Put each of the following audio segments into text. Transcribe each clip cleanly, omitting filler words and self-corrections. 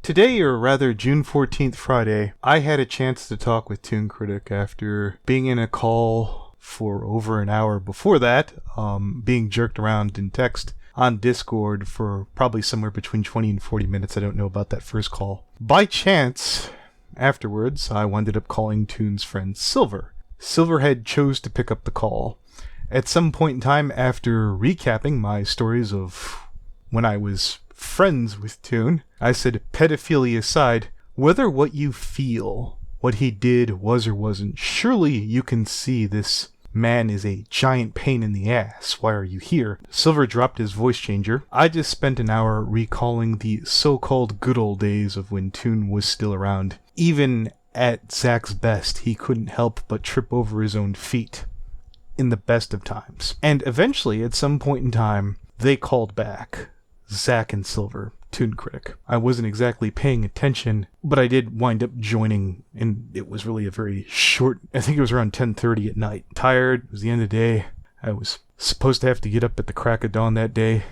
Today, or rather June 14th, Friday, I had a chance to talk with Toon Kritic after being in a call for over an hour before that, being jerked around in text on Discord for probably somewhere between 20 and 40 minutes. I don't know about that first call. By chance, afterwards, I wound up calling Toon's friend Silver. Silverhead chose to pick up the call. At some point in time after recapping my stories of when I was friends with Toon, I said, pedophilia aside, whether what you feel, what he did was or wasn't, surely you can see this man is a giant pain in the ass. Why are you here? Silver dropped his voice changer. I just spent an hour recalling the so-called good old days of when Toon was still around. Even at Zack's best, he couldn't help but trip over his own feet. In the best of times. And eventually, at some point in time, they called back. Zack and Silver, Toon Kritic. I wasn't exactly paying attention, but I did wind up joining, and it was really a very short, I think it was around 10:30 at night. Tired, it was the end of the day. I was supposed to have to get up at the crack of dawn that day.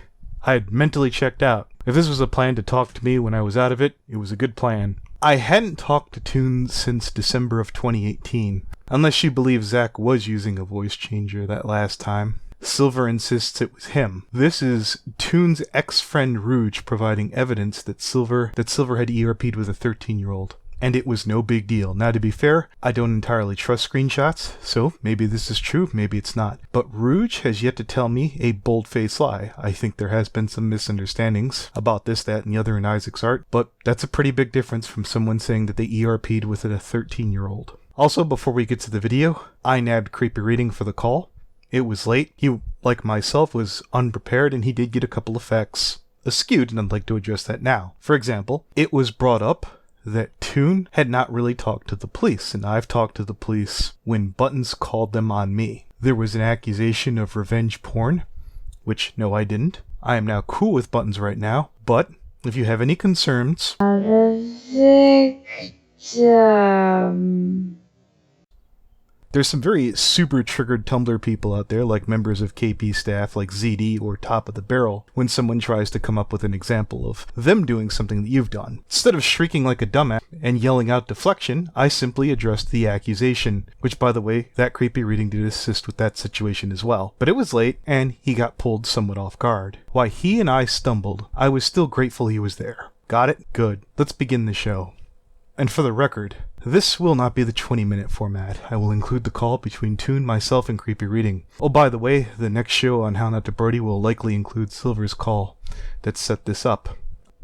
I had mentally checked out. If this was a plan to talk to me when I was out of it, it was a good plan. I hadn't talked to Toon since December of 2018. Unless you believe Zack was using a voice changer that last time. Silver insists it was him. This is Toon's ex-friend Rouge providing evidence that Silver had ERP'd with a 13-year-old. And it was no big deal. Now, to be fair, I don't entirely trust screenshots, so maybe this is true, maybe it's not. But Rouge has yet to tell me a bold-faced lie. I think there has been some misunderstandings about this, that, and the other in Isaac's art, but that's a pretty big difference from someone saying that they ERP'd with a 13-year-old. Also, before we get to the video, I nabbed Creepy Reading for the call. It was late. He, like myself, was unprepared, and he did get a couple of facts askewed, and I'd like to address that now. For example, it was brought up that Toon had not really talked to the police, and I've talked to the police when Buttons called them on me. There was an accusation of revenge porn, which, no, I didn't. I am now cool with Buttons right now, but if you have any concerns... There's some very super triggered Tumblr people out there, like members of KP staff like ZD or Top of the Barrel, when someone tries to come up with an example of them doing something that you've done. Instead of shrieking like a dumbass and yelling out deflection, I simply addressed the accusation, which, by the way, that Creepy Reading did assist with that situation as well. But it was late, and he got pulled somewhat off guard. While he and I stumbled, I was still grateful he was there. Got it? Good. Let's begin the show. And for the record, this will not be the 20-minute format. I will include the call between Toon, myself, and Creepy Reading. Oh, by the way, the next show on HowNotToBrony will likely include Silver's call that set this up.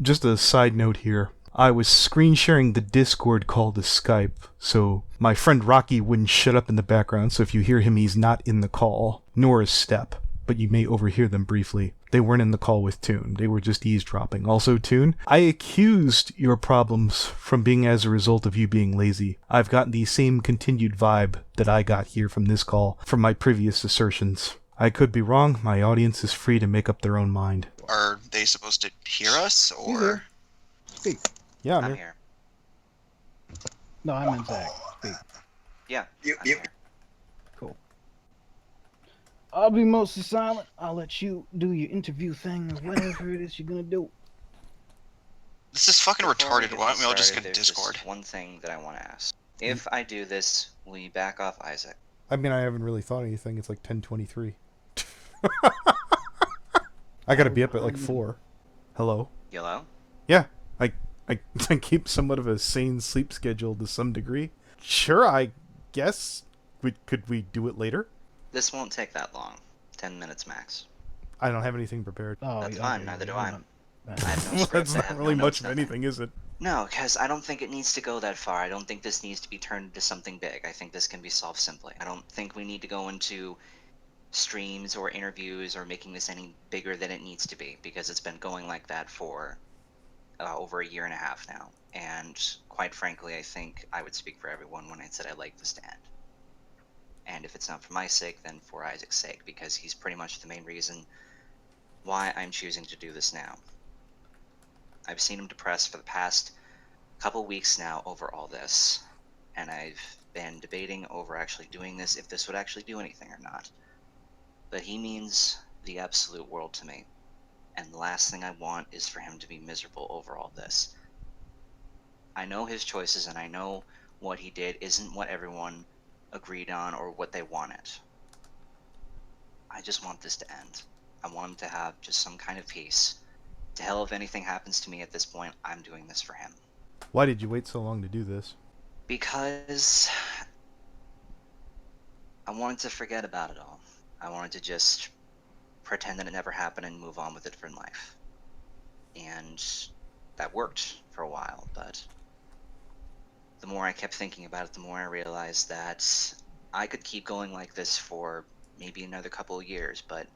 Just a side note here. I was screen sharing the Discord call to Skype, so my friend Rocky wouldn't shut up in the background, so if you hear him, he's not in the call, nor is Step, but you may overhear them briefly. They weren't in the call with Toon. They were just eavesdropping. Also, Toon, I accused your problems from being as a result of you being lazy. I've gotten the same continued vibe that I got here from this call from my previous assertions. I could be wrong. My audience is free to make up their own mind. Are they supposed to hear us, or...? Speak. Yeah, I'm here. No, I'm in Zack. Speak. Yeah. You. Cool. I'll be mostly silent. I'll let you do your interview thing or whatever it is you're gonna do. This is fucking Before we retarded. Why don't we all just started, get there's Discord? just one thing that I want to ask. If I do this, will you back off Isaac? I mean, I haven't really thought anything. It's like 10:23. I gotta be up at like 4. Hello? Yellow? Yeah, I keep somewhat of a sane sleep schedule to some degree. Sure, I guess. Could we do it later? This won't take that long. 10 minutes max. I don't have anything prepared. Oh, That's yeah, fine, okay, neither do yeah, I. not- I have no script, That's I not have really no much notes, of nothing. anything, is it? No, because I don't think it needs to go that far. I don't think this needs to be turned into something big. I think this can be solved simply. I don't think we need to go into streams or interviews or making this any bigger than it needs to be, because it's been going like that for over a year and a half now. And quite frankly, I think I would speak for everyone when I said I like the stand. And if it's not for my sake, then for Isaac's sake, because he's pretty much the main reason why I'm choosing to do this now. I've seen him depressed for the past couple weeks now over all this, and I've been debating over actually doing this, if this would actually do anything or not. But he means the absolute world to me, and the last thing I want is for him to be miserable over all this. I know his choices and I know what he did isn't what everyone agreed on or what they wanted. I just want this to end. I want him to have just some kind of peace. To hell if anything happens to me at this point, I'm doing this for him. Why did you wait so long to do this? Because I wanted to forget about it all. I wanted to just pretend that it never happened and move on with a different life. And that worked for a while, but the more I kept thinking about it, the more I realized that I could keep going like this for maybe another couple of years, but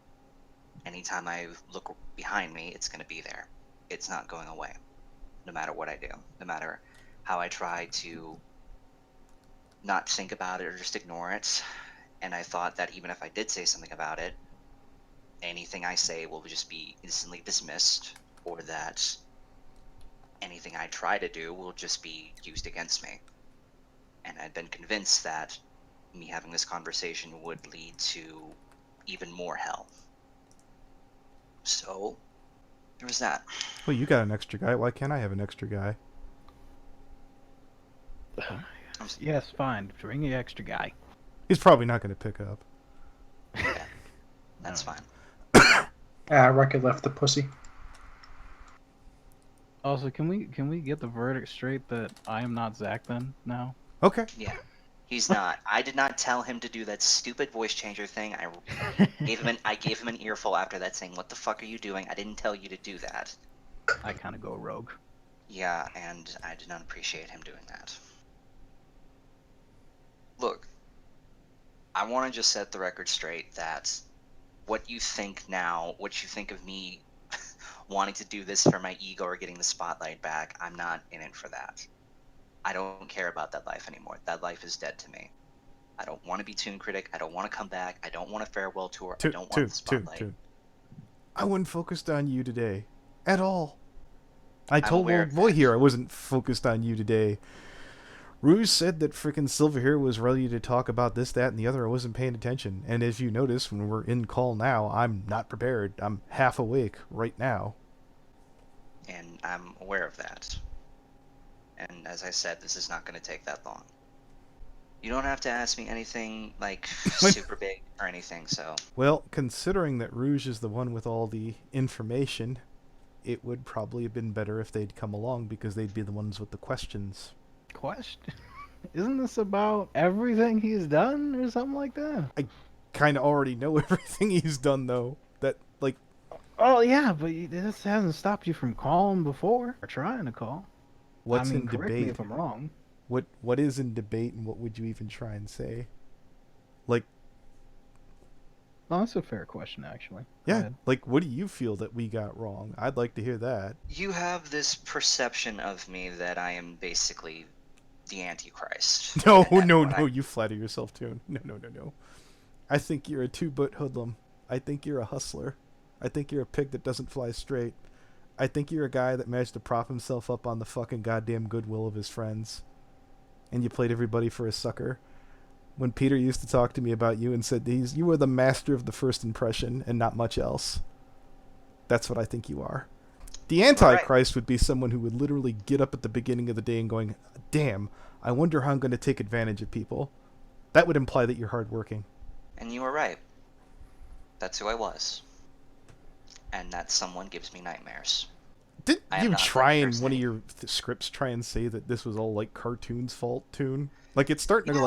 anytime I look behind me, it's going to be there. It's not going away, no matter what I do, no matter how I try to not think about it or just ignore it. And I thought that even if I did say something about it, anything I say will just be instantly dismissed, or that anything I try to do will just be used against me. And I'd been convinced that me having this conversation would lead to even more hell. So, there was that. Well, you got an extra guy. Why can't I have an extra guy? Yes, fine. Bring the extra guy. He's probably not going to pick up. Yeah, that's fine. Record left the pussy. Also, can we get the verdict straight that I am not Zack then now? Okay. Yeah, he's not. I did not tell him to do that stupid voice changer thing. I gave him an earful after that, saying, "What the fuck are you doing? I didn't tell you to do that." I kind of go rogue. Yeah, and I did not appreciate him doing that. Look, I want to just set the record straight that what you think now, what you think of me wanting to do this for my ego or getting the spotlight back, I'm not in it for that. I don't care about that life anymore. That life is dead to me. I don't want to be Toon Kritic. I don't want to come back. I don't want a farewell tour. I don't want the spotlight. I wasn't focused on you today. At all. I told aware old of boy that. here I wasn't focused on you today. Rouge said that frickin' Silver here was ready to talk about this, that, and the other. I wasn't paying attention. And as you notice, when we're in call now, I'm not prepared. I'm half awake right now. And I'm aware of that. And as I said, this is not going to take that long. You don't have to ask me anything, like, super big or anything, so... Well, considering that Rouge is the one with all the information, it would probably have been better if they'd come along, because they'd be the ones with the questions. Question? Isn't this about everything he's done or something like that? Kind of already know everything he's done, though. That, like... Oh yeah, but this hasn't stopped you from calling before or trying to call. What's I mean, in correct debate? me if I'm wrong. What is in debate, and what would you even try and say? Like... No, that's a fair question, actually. Go Yeah, ahead. like, what do you feel that we got wrong? I'd like to hear that. You have this perception of me that I am basically the Antichrist. No, And that's no, what no, you flatter yourself, too. No. I think you're a two-boot hoodlum. I think you're a hustler. I think you're a pig that doesn't fly straight. I think you're a guy that managed to prop himself up on the fucking goddamn goodwill of his friends. And you played everybody for a sucker. When Peter used to talk to me about you and said you were the master of the first impression and not much else. That's what I think you are. The Antichrist would be someone who would literally get up at the beginning of the day and going, damn, I wonder how I'm going to take advantage of people. That would imply that you're hardworking. And you were right. That's who I was. And that someone gives me nightmares. Did I am you not try that in person. one of your scripts try and say that this was all like Cartoon's fault, Toon? Like it's starting to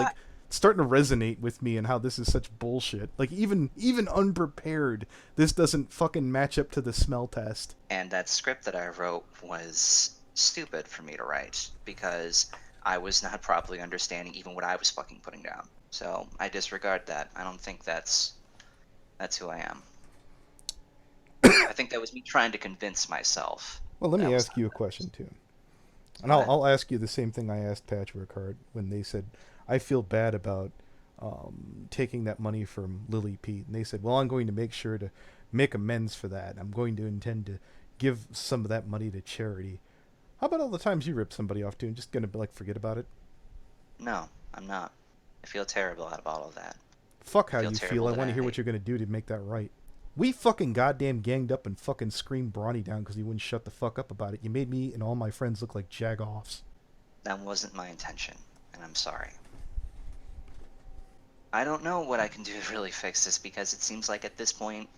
resonate with me and how this is such bullshit. Like even unprepared, this doesn't fucking match up to the smell test. And that script that I wrote was stupid for me to write because I was not properly understanding even what I was fucking putting down. So I disregard that. I don't think that's who I am. I think that was me trying to convince myself. Well, let me That was ask you a question, Toon. And Go ahead. I'll ask you the same thing I asked Patchwork Heart when they said, I feel bad about taking that money from Lily Pete. And they said, well, I'm going to make sure to make amends for that. I'm going to intend to give some of that money to charity. How about all the times you ripped somebody off, Toon? Just going to, like, forget about it? No, I'm not. I feel terrible out of all of that. Fuck how Feel you feel. terrible I that want to I hear hate- what you're going to do to make that right. We fucking goddamn ganged up and fucking screamed Brawny down because he wouldn't shut the fuck up about it. You made me and all my friends look like jagoffs. That wasn't my intention, and I'm sorry. I don't know what I can do to really fix this, because it seems like at this point,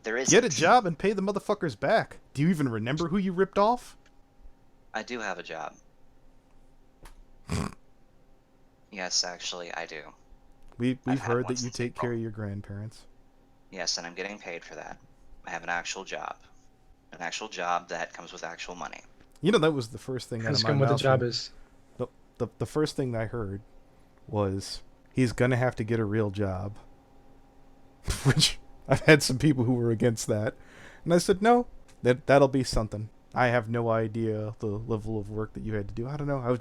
there isn't. Get a job and pay the motherfuckers back. Do you even remember who you ripped off? I do have a job. Yes, actually, I do. We've I've had heard one that you since take care April. of your grandparents. Yes, and I'm getting paid for that. I have an actual job. An actual job that comes with actual money. You know, that was the first thing out of Ask my him what the mouth. job is. The first thing I heard was, he's gonna have to get a real job. Which, I've had some people who were against that. And I said, no, that'll be something. I have no idea the level of work that you had to do. I don't know.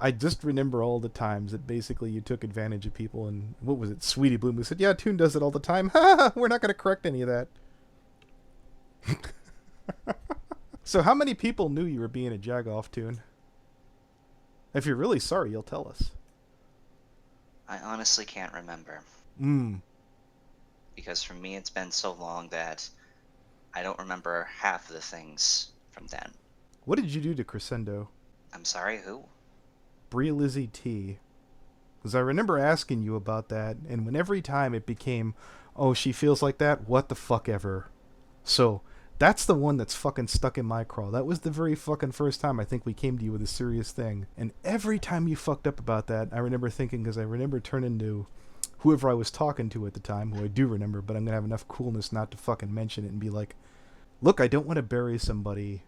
I just remember all the times that basically you took advantage of people, and what was it, Sweetie Bloom, who said, yeah, Toon does it all the time. Ha! We're not going to correct any of that. So how many people knew you were being a jagoff, Toon? If you're really sorry, you'll tell us. I honestly can't remember. Because for me, it's been so long that I don't remember half of the things from then. What did you do to Crescendo? I'm sorry, who? Brie Lizzie T. Because I remember asking you about that, and when every time it became, oh, she feels like that, what the fuck ever. So, that's the one that's fucking stuck in my craw. That was the very fucking first time I think we came to you with a serious thing. And every time you fucked up about that, I remember thinking, because I remember turning to whoever I was talking to at the time, who I do remember, but I'm going to have enough coolness not to fucking mention it and be like, look, I don't want to bury somebody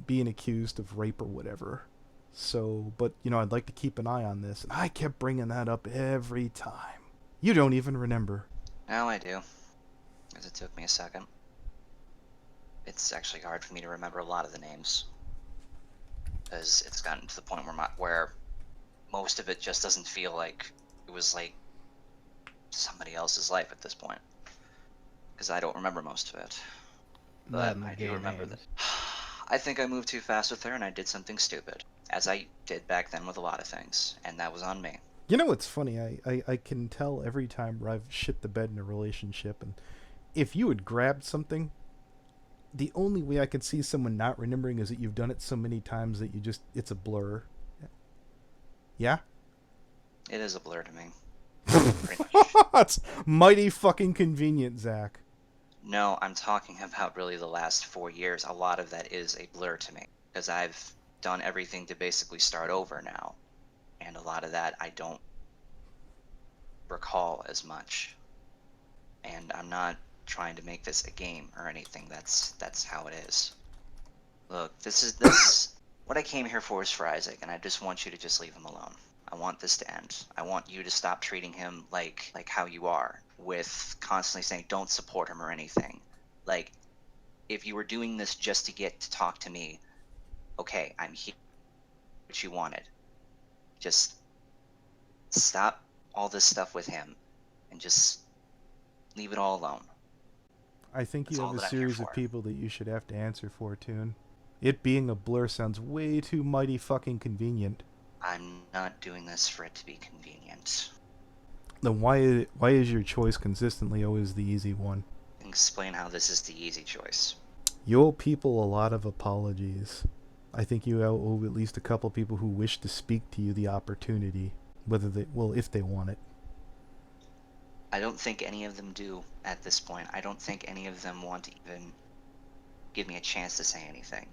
being accused of rape or whatever. So, but, you know, I'd like to keep an eye on this. And I kept bringing that up every time. You don't even remember. Now I do. Because it took me a second. It's actually hard for me to remember a lot of the names. Because it's gotten to the point where most of it just doesn't feel like it was like somebody else's life at this point. Because I don't remember most of it. But I do remember that. I think I moved too fast with her and I did something stupid. As I did back then with a lot of things. And that was on me. You know what's funny? I can tell every time where I've shit the bed in a relationship, and if you had grabbed something, the only way I could see someone not remembering is that you've done it so many times that it's a blur. Yeah? It is a blur to me. Pretty much. It's mighty fucking convenient, Zach. No, I'm talking about really the last 4 years. A lot of that is a blur to me. Because I've done everything to basically start over now. And a lot of that I don't recall as much. And I'm not trying to make this a game or anything. That's how it is. Look, this what I came here for is for Isaac, and I just want you to just leave him alone. I want this to end. I want you to stop treating him like how you are, with constantly saying don't support him or anything. Like, if you were doing this just to get to talk to me, okay, I'm here. What you wanted. Just stop all this stuff with him and just leave it all alone. I think That's you all have a that I'm here series of for. people that you should have to answer for, Toon. It being a blur sounds way too mighty fucking convenient. I'm not doing this for it to be convenient. Then why is your choice consistently always the easy one? Explain how this is the easy choice. You owe people a lot of apologies. I think you owe at least a couple people who wish to speak to you the opportunity, if they want it. I don't think any of them do at this point. I don't think any of them want to even give me a chance to say anything.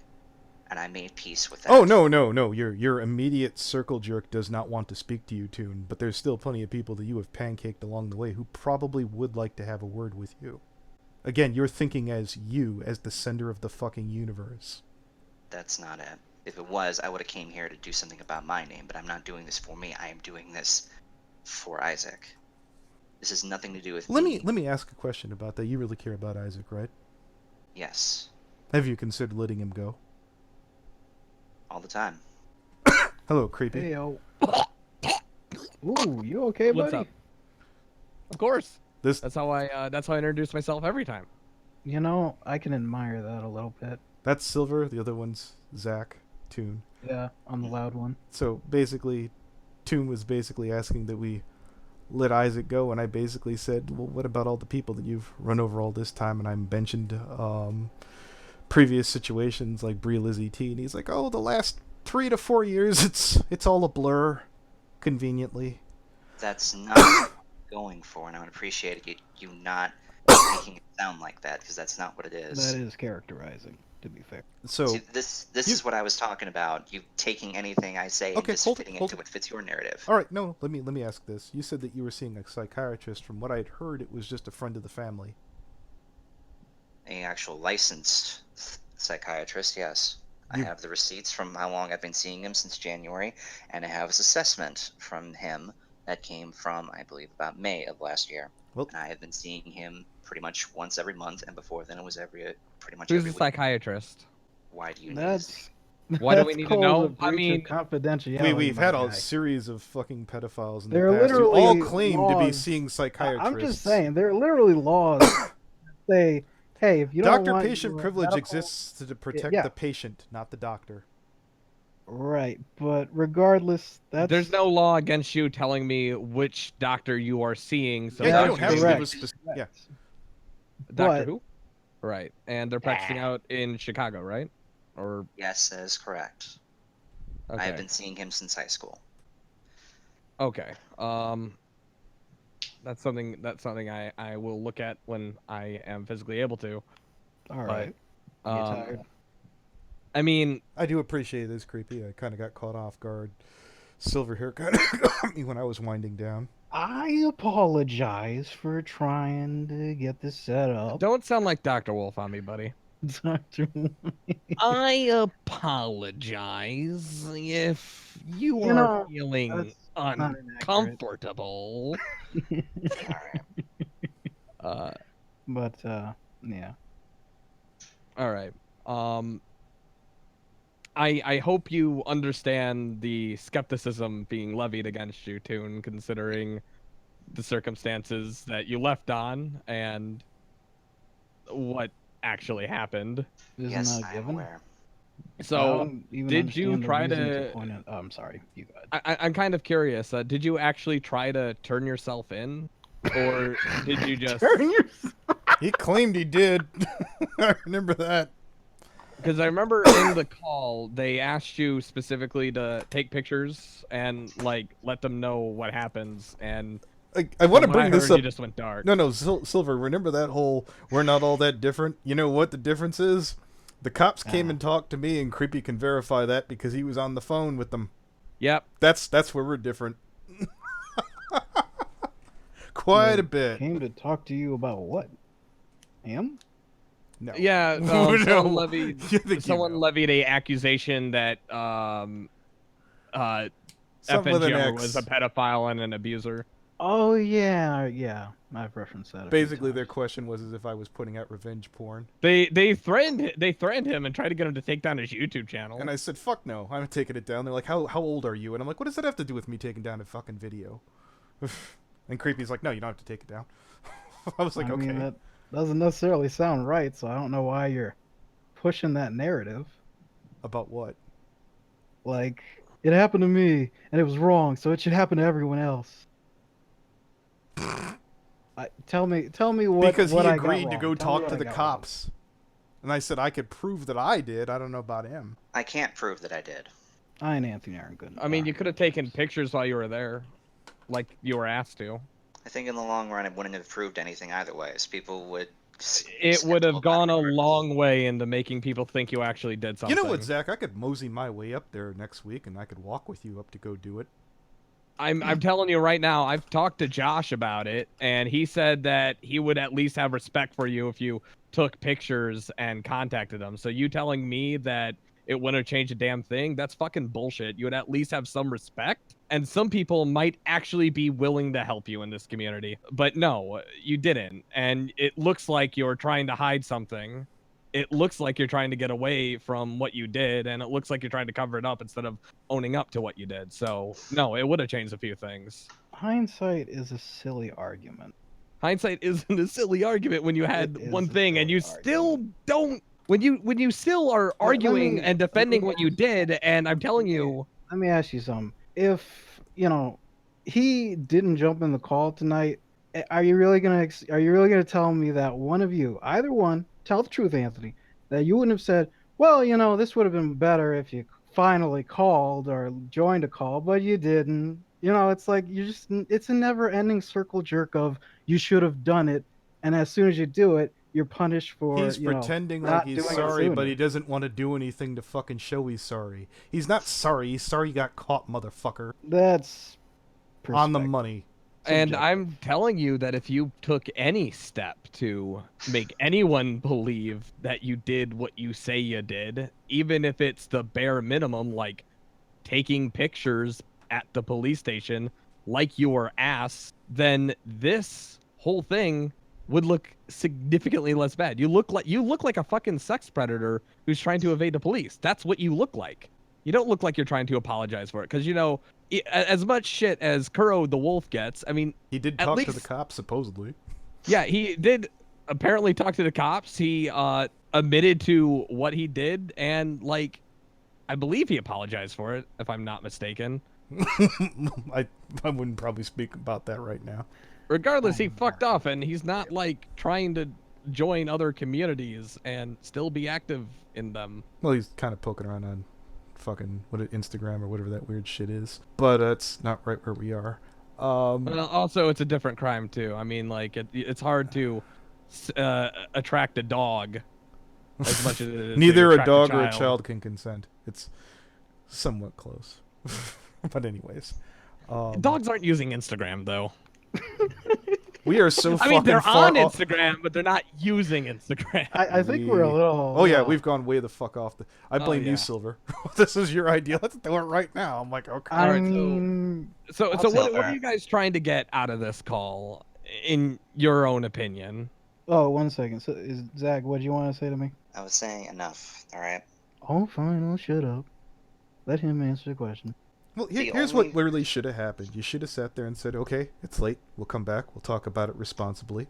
And I made peace with that. Oh, no. Your immediate circle jerk does not want to speak to you, Toon, but there's still plenty of people that you have pancaked along the way who probably would like to have a word with you. Again, you're thinking as you, as the sender of the fucking universe. That's not it. If it was, I would have came here to do something about my name, but I'm not doing this for me. I am doing this for Isaac. This has nothing to do with me. Let me ask a question about that. You really care about Isaac, right? Yes. Have you considered letting him go? All the time. Hello, creepy. Hey, yo. Ooh, you okay, buddy? What's up? Of course. This That's how I introduce myself every time. You know, I can admire that a little bit. That's Silver. The other one's Zack, Toon. Yeah, I'm the loud one. So basically, Toon was basically asking that we let Isaac go, and I basically said, well, what about all the people that you've run over all this time? And I mentioned previous situations like Brie Lizzie T, and he's like, oh, the last 3 to 4 years. It's all a blur, conveniently. That's not what I'm going for, and I would appreciate you not making it sound like that, because that's not what it is. That is characterizing, to be fair. So See, this is what I was talking about. You taking anything I say and Okay, just hold it, fitting hold into it. what fits your narrative. all right, no, let me ask this. You said that you were seeing a psychiatrist. From what I'd heard, it was just a friend of the family. An actual licensed psychiatrist, yes. I have the receipts from how long I've been seeing him since January, and I have his assessment from him that came from, I believe, about May of last year. Well- And I have been seeing him pretty much once every month, and before then it was pretty much Who's every a week. psychiatrist? Why do you need his name? That's Why do we that's need to called know? a breach I mean, of confidentiality. We've my had guy. a series of fucking pedophiles in There the are past who all literally claim to be laws. seeing psychiatrists. I'm just saying, there are literally laws that say, hey, if you don't want Doctor-patient your privilege medical- exists to protect yeah. the patient, not the doctor. Right, but regardless, that's there's no law against you telling me which doctor you are seeing. So Yeah, you That's don't have to correct. give a specific. Yeah, Doctor but- who? Right, and they're practicing out in Chicago, right? Or Yes, that is correct. okay. I have been seeing him since high school. Okay. That's something I will look at when I am physically able to. all right. But, You tired? I mean, I do appreciate it. It's creepy. I kind of got caught off guard. Silver hair kind of got me when I was winding down. I apologize for trying to get this set up. don't sound like Dr. Wolf on me, buddy. Dr. I apologize if you You are know, feeling that's not inaccurate. uncomfortable. But yeah. All right. I hope you understand the skepticism being levied against you, Toon, considering the circumstances that you left on and what actually happened. Isn't Yes, that I am given? aware. I So, don't even did you understand the try reason to- point out. Oh, I'm sorry. You go ahead. I'm kind of curious. Did you actually try to turn yourself in, or did you just? Turn yourself. He claimed he did. I remember that. Because I remember in the call they asked you specifically to take pictures and like let them know what happens. And I want to from what bring I this heard, up. You just went dark. No, Silver. Remember that whole "we're not all that different"? You know what the difference is? The cops came and talked to me, and Creepy can verify that because he was on the phone with them. Yep. That's where we're different. Quite a bit. Came to talk to you about what? Him? No. Yeah. No. Someone levied. You think you Someone know. levied a accusation that Something with an FNGR X. was a pedophile and an abuser. Oh yeah. I've referenced that. a few Basically, their times. question was as if I was putting out revenge porn, They threatened him and tried to get him to take down his YouTube channel. and I said, "Fuck no, I'm taking it down." They're like, "How old are you?" And I'm like, "What does that have to do with me taking down a fucking video?" And Creepy's like, "No, you don't have to take it down." I was like, I "Okay." mean, that doesn't necessarily sound right, so I don't know why you're pushing that narrative. About what? Like, it happened to me, and it was wrong, so it should happen to everyone else. Tell me what. Because what he I got agreed to wrong. go Tell me talk what to I the got wrong. cops, and I said I could prove that I did. I don't know about him. I can't prove that I did. I and Anthony aren't good. I mean, you could have taken pictures while you were there, like you were asked to. I think in the long run, it wouldn't have proved anything either way, as people would. It would have gone a long way into making people think you actually did something. You know what, Zach? I could mosey my way up there next week, and I could walk with you up to go do it. I'm telling you right now, I've talked to Josh about it, and he said that he would at least have respect for you if you took pictures and contacted him. So you telling me that it wouldn't have changed a damn thing, that's fucking bullshit. You would at least have some respect, and some people might actually be willing to help you in this community. But no, you didn't, and it looks like you're trying to hide something. It looks like you're trying to get away from what you did, and it looks like you're trying to cover it up instead of owning up to what you did. So, no, it would have changed a few things. Hindsight is a silly argument. Hindsight isn't a silly argument when you had It is one a thing and you silly still argument. don't. When you still are Let arguing me- and let defending me what you ask- did, and I'm telling you, Let me ask you something. If he didn't jump in the call tonight, are you really gonna tell me that one of you, either one, tell the truth, Anthony, that you wouldn't have said, well, this would have been better if you finally called or joined a call, but you didn't. You know, it's like it's a never-ending circle jerk of you should have done it, and as soon as you do it, you're punished for He's pretending like not he's doing it sorry, but sooner. he doesn't want to do anything to fucking show he's sorry. He's not sorry. He's sorry he got caught, motherfucker. That's On the perspective. money. And Subjective. I'm telling you that if you took any step to make anyone believe that you did what you say you did, even if it's the bare minimum, like taking pictures at the police station like you were asked, then this whole thing would look significantly less bad. You look like a fucking sex predator who's trying to evade the police. That's what you look like. You don't look like you're trying to apologize for it, because as much shit as Kuro the wolf gets, I mean, He did at talk to least- the cops, supposedly. yeah, he did apparently talk to the cops. He admitted to what he did, and like, I believe he apologized for it, if I'm not mistaken. I wouldn't probably speak about that right now. Regardless, he fucked off, and he's not like trying to join other communities and still be active in them. Well, he's kind of poking around on fucking Instagram or whatever that weird shit is. But it's not right where we are. Well, also, it's a different crime too. I mean, like it's hard to attract a dog as much as it is to Neither a attract dog or a child can consent. It's somewhat close. But anyways. Dogs aren't using Instagram though. We are so I fucking mean, they're far on off. Instagram, but they're not using Instagram. I think we're a little. Oh yeah, we've gone way the fuck off. I blame yeah. you, Silver. This is your idea. Let's do it right now. I'm like, okay. I Alright, so- mean, So I'll what take are that. you guys trying to get out of this call, in your own opinion? oh, 1 second. So, Zach, what do you want to say to me? I was saying enough. All right. Oh, fine. I'll shut up. Let him answer the question. Well, The here's only- what really should have happened. You should have sat there and said, okay, it's late. We'll come back. We'll talk about it responsibly.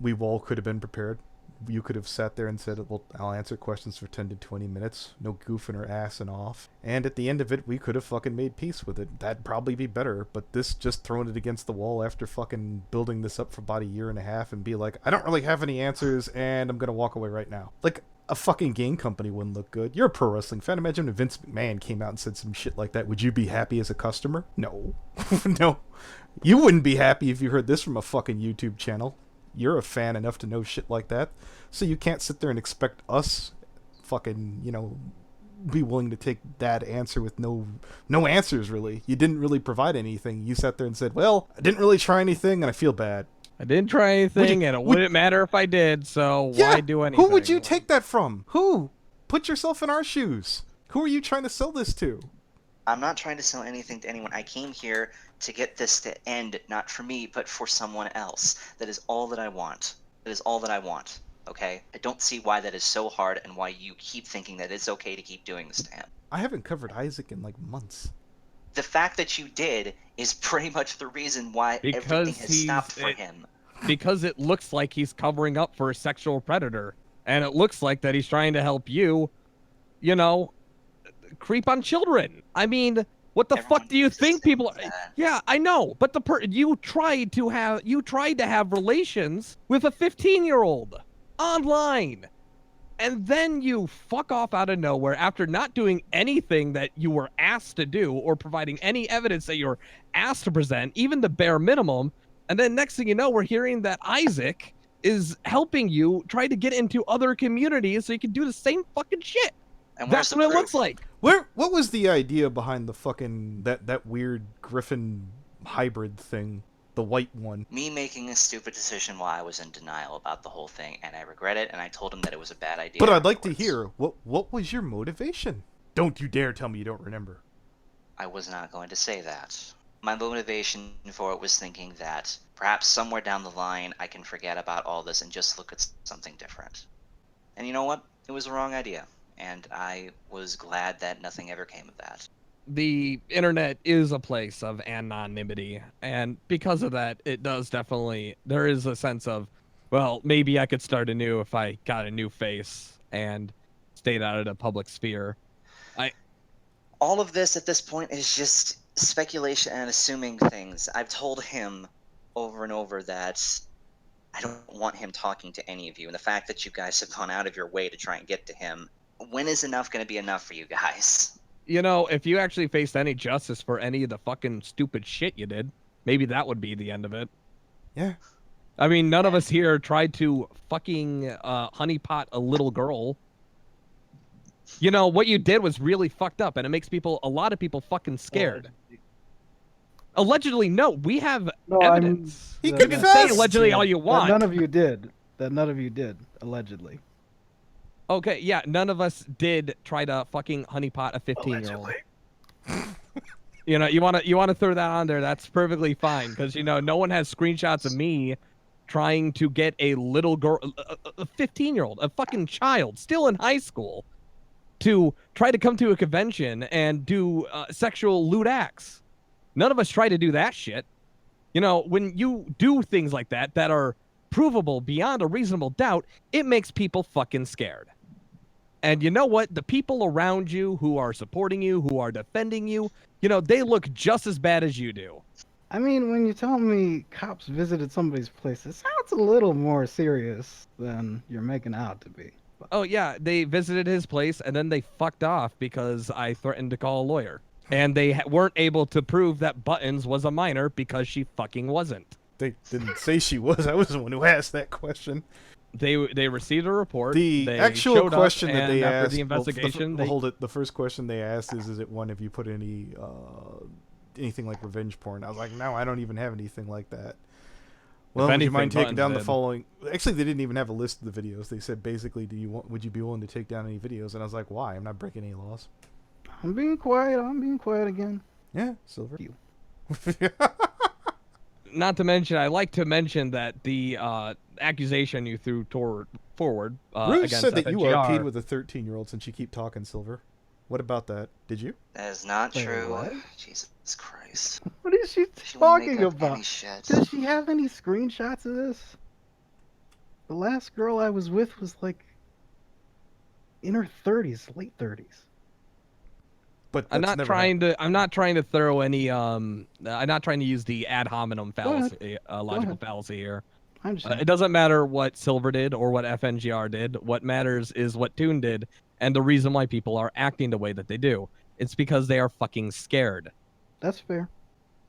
We all could have been prepared. You could have sat there and said, well, I'll answer questions for 10 to 20 minutes. No goofing or assing off. And at the end of it, we could have fucking made peace with it. That'd probably be better. But this just throwing it against the wall after fucking building this up for about a year and a half and be like, I don't really have any answers and I'm going to walk away right now. Like, a fucking game company wouldn't look good. You're a pro wrestling fan. Imagine if Vince McMahon came out and said some shit like that. Would you be happy as a customer? No. No. You wouldn't be happy if you heard this from a fucking YouTube channel. You're a fan enough to know shit like that. So you can't sit there and expect us fucking, be willing to take that answer with no answers, really. You didn't really provide anything. You sat there and said, well, I didn't really try anything and I feel bad. I didn't try anything, and it wouldn't matter if I did, so why do anything? Who would you take that from? Who? Put yourself in our shoes. Who are you trying to sell this to? I'm not trying to sell anything to anyone. I came here to get this to end, not for me, but for someone else. That is all that I want. That is all that I want. Okay? I don't see why that is so hard and why you keep thinking that it's okay to keep doing this to him. I haven't covered Isaac in like months. The fact that you did is pretty much the reason why Because everything has he's- stopped for him. Because it looks like he's covering up for a sexual predator, and it looks like that he's trying to help you, creep on children. I mean, what the Everyone fuck do you uses think people are? that. Yeah, I know, but you tried to have relations with a 15-year-old online, and then you fuck off out of nowhere after not doing anything that you were asked to do or providing any evidence that you were asked to present, even the bare minimum. And then next thing you know, we're hearing that Isaac is helping you try to get into other communities so you can do the same fucking shit. And where's That's the what it proof? looks like. What was the idea behind the fucking that weird Griffin hybrid thing? The white one. Me making a stupid decision while I was in denial about the whole thing, and I regret it, and I told him that it was a bad idea. But I'd like to afterwards. hear what was your motivation? Don't you dare tell me you don't remember. I was not going to say that. My motivation for it was thinking that perhaps somewhere down the line I can forget about all this and just look at something different. And you know what? It was a wrong idea, and I was glad that nothing ever came of that. The internet is a place of anonymity, and because of that, it does definitely, there is a sense of, well, maybe I could start anew if I got a new face and stayed out of the public sphere. All of this at this point is just speculation and assuming things. I've told him over and over that I don't want him talking to any of you, and the fact that you guys have gone out of your way to try and get to him, when is enough going to be enough for you guys? You know, if you actually faced any justice for any of the fucking stupid shit you did, maybe that would be the end of it. Yeah. I mean, none of us here tried to fucking honeypot a little girl. You know, what you did was really fucked up, and it makes a lot of people fucking scared. Allegedly, no, we have evidence. He You can say confessed. allegedly all you That want. none of you did. That none of you did, allegedly. Okay, yeah, none of us did try to fucking honeypot a 15-year-old. You know, you wanna throw that on there, that's perfectly fine, because, you know, no one has screenshots of me trying to get a little girl, a 15-year-old, a fucking child, still in high school, to try to come to a convention and do sexual lewd acts. None of us try to do that shit. You know, when you do things like that that are provable beyond a reasonable doubt, it makes people fucking scared. And you know what? The people around you who are supporting you, who are defending you, you know, they look just as bad as you do. I mean, when you tell me cops visited somebody's place, it sounds a little more serious than you're making out to be. But Oh, yeah, they visited his place and then they fucked off because I threatened to call a lawyer. And they weren't able to prove that Buttons was a minor because she fucking wasn't. They didn't say she was. I was the one who asked that question. They received a report. The they actual showed up, question that and they after asked. the investigation, well, hold it. The first question they asked is it one of you put any anything like revenge porn? I was like, no, I don't even have anything like that. Well, would you mind taking down the following? Actually, they didn't even have a list of the videos. They said basically, would you be willing to take down any videos? And I was like, why? I'm not breaking any laws. I'm being quiet. I'm being quiet again. Yeah, Silver. You. Not to mention, I like to mention that the accusation you threw forward Rouge against said that you FNGR, RP'd with a 13-year-old since you keep talking, Silver. What about that? Did you? That is not Wait, true. what? Jesus Christ. What is she She won't make talking up any about? shit. Does she have any screenshots of this? The last girl I was with was like in her 30s, late 30s. But I'm that's not never trying to. I'm not trying to throw any. I'm not trying to use the ad hominem fallacy, logical ahead. fallacy here. I'm just It doesn't matter what Silver did or what FNGR did. What matters is what Toon did, and the reason why people are acting the way that they do. It's because they are fucking scared. That's fair.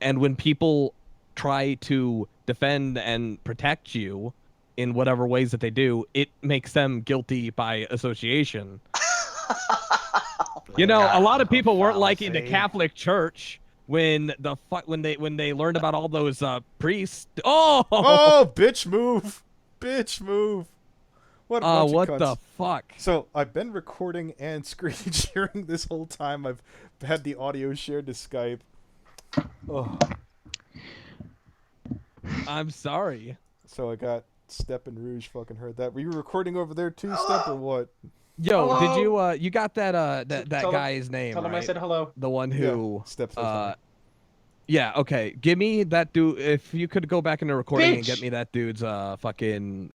And when people try to defend and protect you in whatever ways that they do, it makes them guilty by association. You know, a lot of people weren't liking the fallacy. Catholic Church when they learned about all those priests. Oh, Oh, bitch move. Bitch move. What a bunch what of the cunts. fuck? So, I've been recording and screen sharing this whole time. I've had the audio shared to Skype. Oh. I'm sorry. So I got Step and Rouge fucking heard that. Were you recording over there too, Step, or what? Yo, Hello? did you you got that that Tell them- guy's name, Tell them I right? said hello. The one who Step's so funny. yeah, okay. Give me that dude. If you could go back into recording and Bitch! get me that dude's fucking